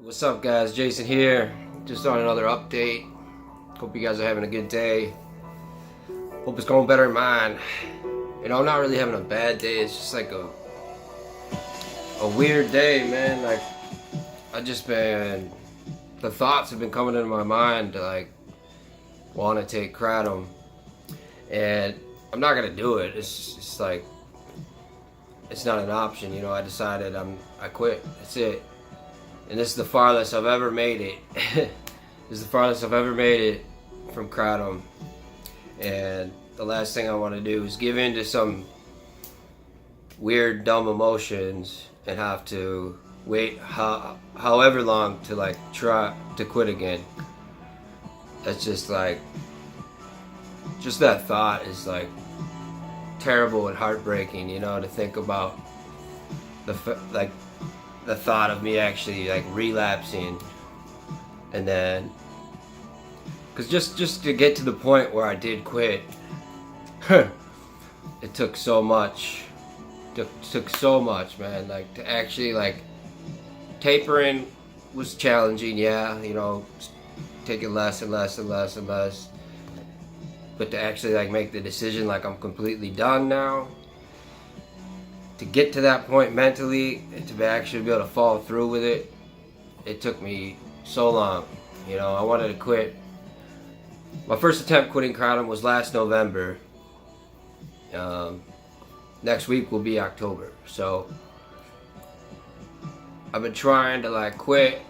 What's up, guys? Jason here, just on another update. Hope you guys are having a good day. Hope it's going better than mine. You know, I'm not really having a bad day. It's just like a weird day, man. Like, the thoughts have been coming into my mind to like want to take Kratom, and I'm not gonna do it. It's like it's not an option. You know, I decided I quit. That's it. And this is the farthest I've ever made it. This is the farthest I've ever made it from Kratom. And the last thing I want to do is give in to some weird, dumb emotions and have to wait however long to like try to quit again. That's just like, just that thought is like terrible and heartbreaking, you know, to think about the thought of me actually like relapsing, and then because just to get to the point where I did quit, it took so much. Took so much, man. Like, to actually like tapering was challenging, yeah, you know, taking less and less and less and less. But to actually like make the decision like I'm completely done now, to get to that point mentally and to actually be able to follow through with it, it took me so long. You know, I wanted to quit. My first attempt quitting Kratom was last November. Next week will be October. So I've been trying to like quit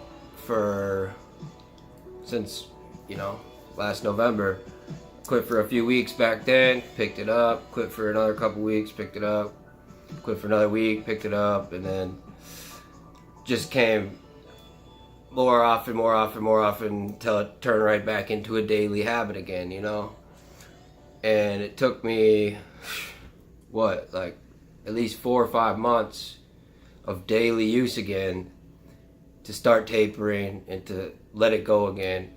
since, you know, last November. Quit for a few weeks back then, picked it up, quit for another couple weeks, picked it up, quit for another week, picked it up, and then just came more often until it turned right back into a daily habit again, you know? And it took me, what, like at least 4 or 5 months of daily use again to start tapering and to let it go again.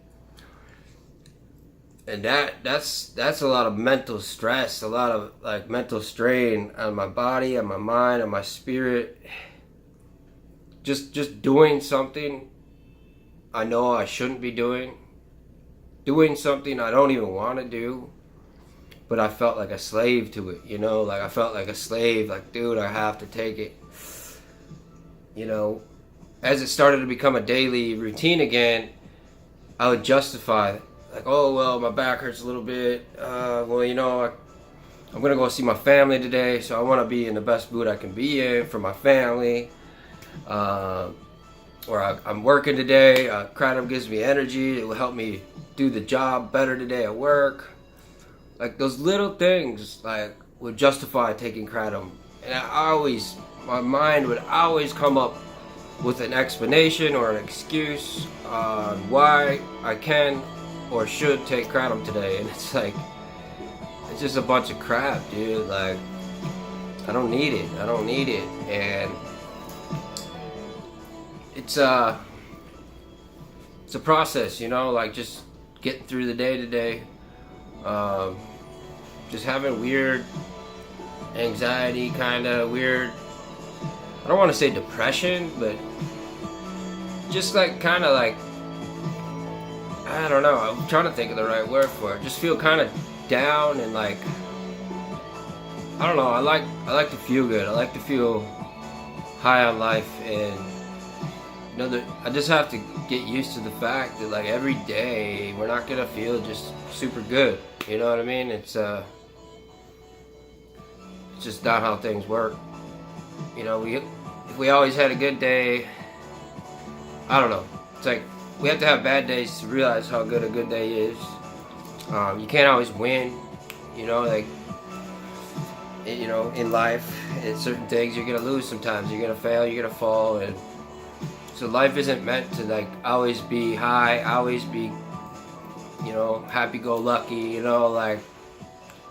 And that's a lot of mental stress, a lot of like mental strain on my body, on my mind, on my spirit. Just doing something I know I shouldn't be doing something I don't even want to do, but I felt like a slave to it, you know? Like, I felt like a slave, like, dude, I have to take it. You know, as it started to become a daily routine again, I would justify it. Like, oh, well, my back hurts a little bit. Well, you know, I'm going to go see my family today, so I want to be in the best mood I can be in for my family. Or I'm working today. Kratom gives me energy. It will help me do the job better today at work. Like, those little things, like, would justify taking Kratom. And my mind would always come up with an explanation or an excuse on why I can or should take Kratom today, and it's like, it's just a bunch of crap, dude. Like, I don't need it, and it's a process, you know, like just getting through the day to day, just having weird anxiety, kind of weird, I don't want to say depression, but just like kind of like, I don't know, I'm trying to think of the right word for it. Just feel kind of down and like, I don't know, I like to feel good. I like to feel high on life, and you know, that I just have to get used to the fact that like every day we're not gonna feel just super good. You know what I mean? It's just not how things work. You know, if we always had a good day, I don't know. It's like, we have to have bad days to realize how good a good day is. You can't always win, you know, like, you know, in life, in certain things, you're gonna lose sometimes. You're gonna fail, you're gonna fall, and so life isn't meant to like always be high, always be, you know, happy-go-lucky, you know, like,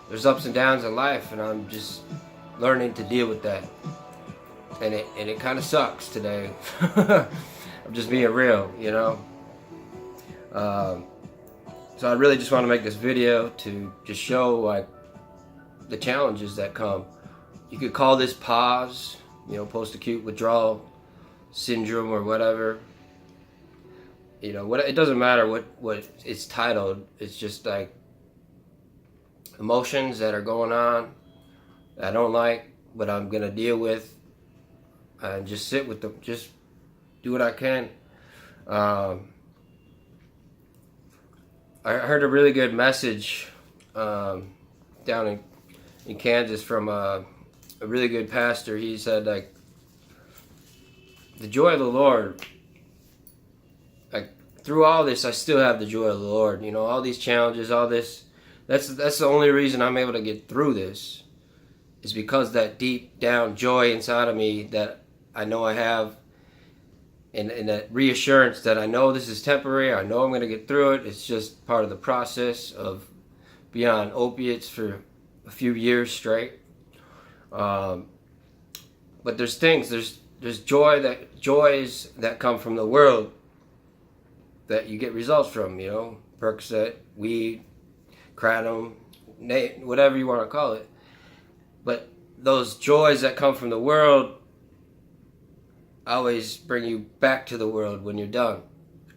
there's ups and downs in life, and I'm just learning to deal with that. And it kind of sucks today. I'm just being real, you know. So I really just want to make this video to just show like the challenges that come. You could call this pause, you know, post-acute withdrawal syndrome or whatever. You know, what, it doesn't matter what it's titled. It's just like emotions that are going on that I don't like, but I'm gonna deal with, and just sit with them. Just do what I can. I heard a really good message down in Kansas from a really good pastor. He said, like, the joy of the Lord, like, through all this, I still have the joy of the Lord. You know, all these challenges, all this, that's the only reason I'm able to get through this, is because that deep down joy inside of me that I know I have, and that reassurance that I know this is temporary. I know I'm going to get through it. It's just part of the process of being on opiates for a few years straight. But there's joys that come from the world that you get results from. You know, Percocet, weed, Kratom, whatever you want to call it. But those joys that come from the world always bring you back to the world when you're done.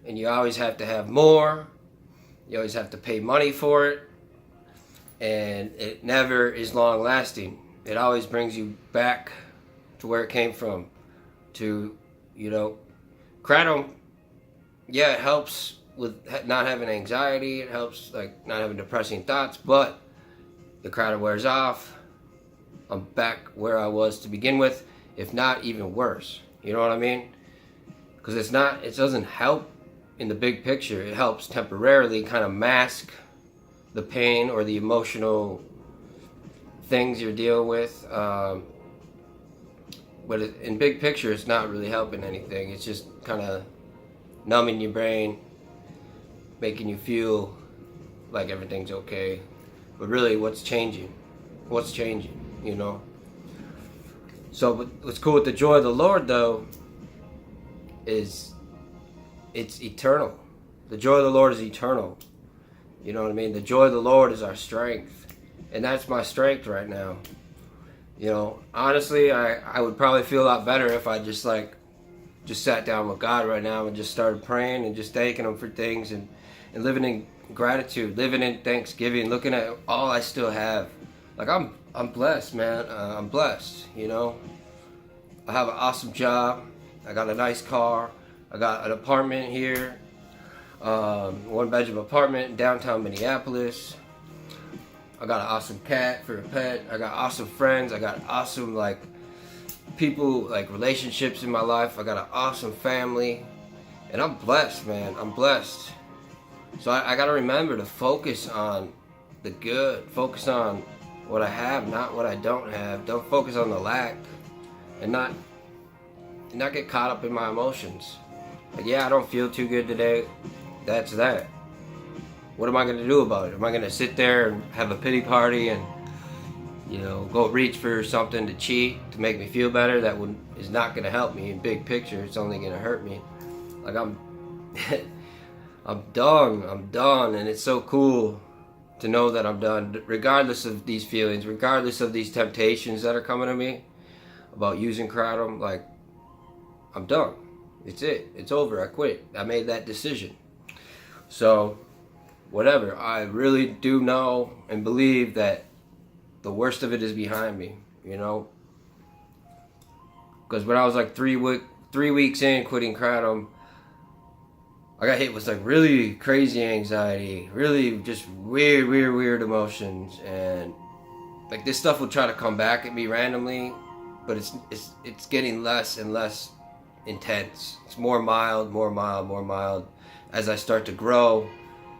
And you always have to have more. You always have to pay money for it. And it never is long lasting. It always brings you back to where it came from. To, you know, Kratom, yeah, it helps with not having anxiety. It helps, like, not having depressing thoughts. But the Kratom wears off. I'm back where I was to begin with, if not even worse. You know what I mean? Because it doesn't help in the big picture. It helps temporarily kind of mask the pain or the emotional things you're dealing with. But in big picture, it's not really helping anything. It's just kind of numbing your brain, making you feel like everything's okay. But really, what's changing? What's changing, you know? So what's cool with the joy of the Lord, though, is it's eternal. The joy of the Lord is eternal. You know what I mean? The joy of the Lord is our strength. And that's my strength right now. You know, honestly, I would probably feel a lot better if I just sat down with God right now and just started praying and just thanking Him for things and living in gratitude, living in thanksgiving, looking at all I still have. Like, I'm blessed, man. I'm blessed, you know. I have an awesome job. I got a nice car. I got an apartment here. 1-bedroom apartment in downtown Minneapolis. I got an awesome cat for a pet. I got awesome friends. I got awesome, like, people, like, relationships in my life. I got an awesome family. And I'm blessed, man. I'm blessed. So I got to remember to focus on the good. Focus on what I have, not what I don't have. Don't focus on the lack, and not get caught up in my emotions. Like, yeah, I don't feel too good today. That's that. What am I going to do about it? Am I going to sit there and have a pity party and, you know, go reach for something to cheat to make me feel better? That is not going to help me in big picture. It's only going to hurt me. Like, I'm done, and it's so cool to know that I'm done, regardless of these feelings, regardless of these temptations that are coming to me about using Kratom. Like, I'm done. It's it. It's over. I quit. I made that decision. So, whatever. I really do know and believe that the worst of it is behind me, you know? Because when I was like 3 weeks in quitting Kratom, I got hit with like really crazy anxiety, really just weird emotions, and like this stuff will try to come back at me randomly, but it's getting less and less intense. It's more mild as I start to grow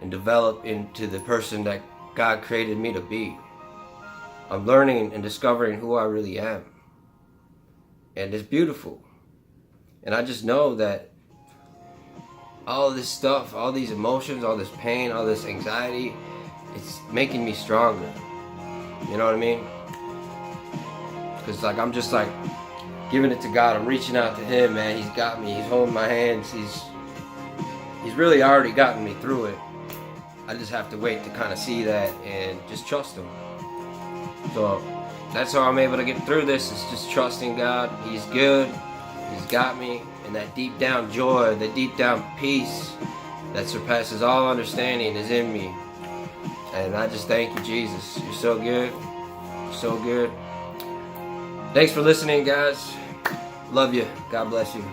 and develop into the person that God created me to be. I'm learning and discovering who I really am, and it's beautiful. And I just know that all this stuff, all these emotions, all this pain, all this anxiety, it's making me stronger. You know what I mean? Because like I'm just like giving it to God. I'm reaching out to Him, man. He's got me. He's holding my hands. He's really already gotten me through it. I just have to wait to kind of see that and just trust Him. So that's how I'm able to get through this, is just trusting God. He's good. He's got me, and that deep down joy, that deep down peace that surpasses all understanding is in me. And I just thank you, Jesus. You're so good. You're so good. Thanks for listening, guys. Love you. God bless you.